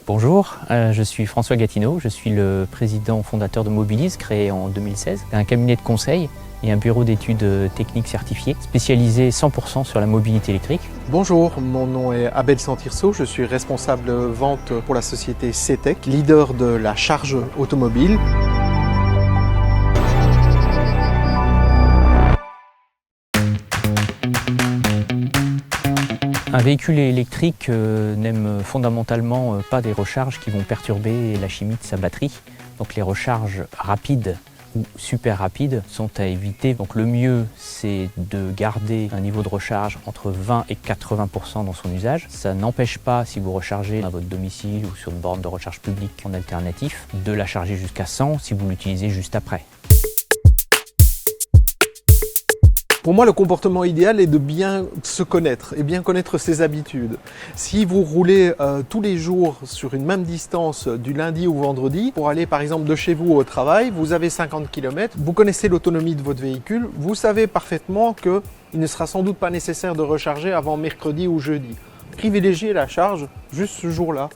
Bonjour, je suis François Gatineau, je suis le président fondateur de Mobilize, créé en 2016. C'est un cabinet de conseil et un bureau d'études techniques certifié, spécialisé 100% sur la mobilité électrique. Bonjour, mon nom est Abel Santirso, je suis responsable vente pour la société CETEC, leader de la charge automobile. Un véhicule électrique n'aime fondamentalement pas des recharges qui vont perturber la chimie de sa batterie. Donc les recharges rapides ou super rapides sont à éviter. Donc le mieux, c'est de garder un niveau de recharge entre 20 et 80% dans son usage. Ça n'empêche pas, si vous rechargez à votre domicile ou sur une borne de recharge publique en alternatif, de la charger jusqu'à 100 si vous l'utilisez juste après. Pour moi, le comportement idéal est de bien se connaître et bien connaître ses habitudes. Si vous roulez tous les jours sur une même distance du lundi au vendredi, pour aller par exemple de chez vous au travail, vous avez 50 km, vous connaissez l'autonomie de votre véhicule, vous savez parfaitement qu'il ne sera sans doute pas nécessaire de recharger avant mercredi ou jeudi. Privilégiez la charge juste ce jour-là.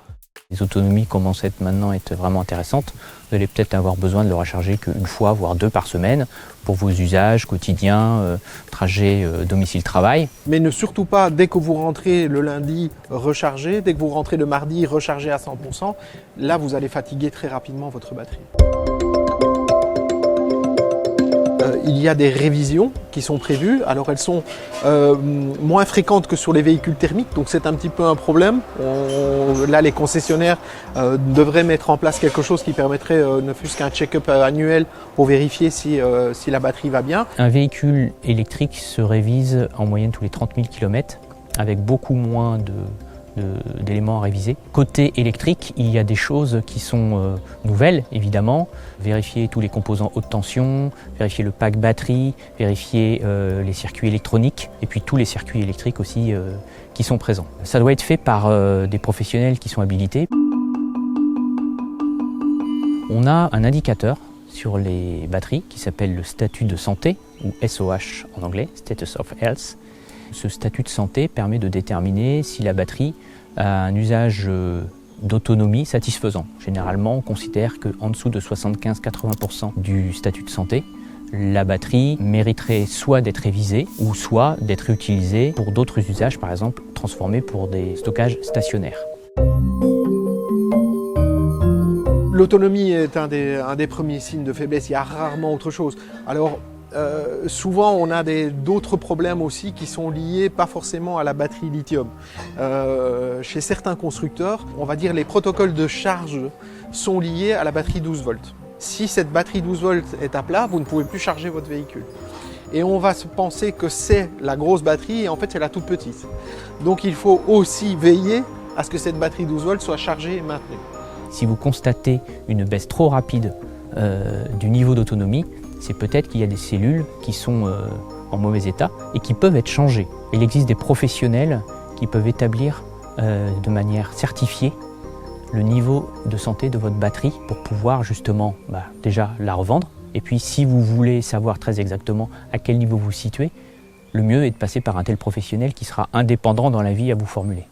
Les autonomies commencent maintenant à être vraiment intéressantes. Vous allez peut-être avoir besoin de le recharger qu'une fois, voire deux par semaine, pour vos usages quotidiens, trajets domicile-travail. Mais ne surtout pas, dès que vous rentrez le lundi, recharger. Dès que vous rentrez le mardi, recharger à 100%. Là, vous allez fatiguer très rapidement votre batterie. Il y a des révisions qui sont prévues. Alors elles sont moins fréquentes que sur les véhicules thermiques, donc c'est un petit peu un problème. Là, les concessionnaires devraient mettre en place quelque chose qui permettrait ne fût-ce qu'un check-up annuel pour vérifier si la batterie va bien. Un véhicule électrique se révise en moyenne tous les 30 000 km avec beaucoup moins d'éléments à réviser. Côté électrique, il y a des choses qui sont nouvelles, évidemment. Vérifier tous les composants haute tension, vérifier le pack batterie, vérifier les circuits électroniques et puis tous les circuits électriques aussi qui sont présents. Ça doit être fait par des professionnels qui sont habilités. On a un indicateur sur les batteries qui s'appelle le statut de santé, ou SOH en anglais, Status of Health. Ce statut de santé permet de déterminer si la batterie a un usage d'autonomie satisfaisant. Généralement, on considère qu'en dessous de 75-80% du statut de santé, la batterie mériterait soit d'être révisée ou soit d'être utilisée pour d'autres usages, par exemple transformée pour des stockages stationnaires. L'autonomie est un des premiers signes de faiblesse, il y a rarement autre chose. Alors, souvent on a d'autres problèmes aussi qui sont liés pas forcément à la batterie lithium. Chez certains constructeurs, on va dire les protocoles de charge sont liés à la batterie 12 volts. Si cette batterie 12 volts est à plat, vous ne pouvez plus charger votre véhicule. Et on va se penser que c'est la grosse batterie et en fait c'est la toute petite. Donc il faut aussi veiller à ce que cette batterie 12 volts soit chargée et maintenue. Si vous constatez une baisse trop rapide du niveau d'autonomie, c'est peut-être qu'il y a des cellules qui sont en mauvais état et qui peuvent être changées. Il existe des professionnels qui peuvent établir de manière certifiée le niveau de santé de votre batterie pour pouvoir justement déjà la revendre. Et puis si vous voulez savoir très exactement à quel niveau vous vous situez, le mieux est de passer par un tel professionnel qui sera indépendant dans l'avis à vous formuler.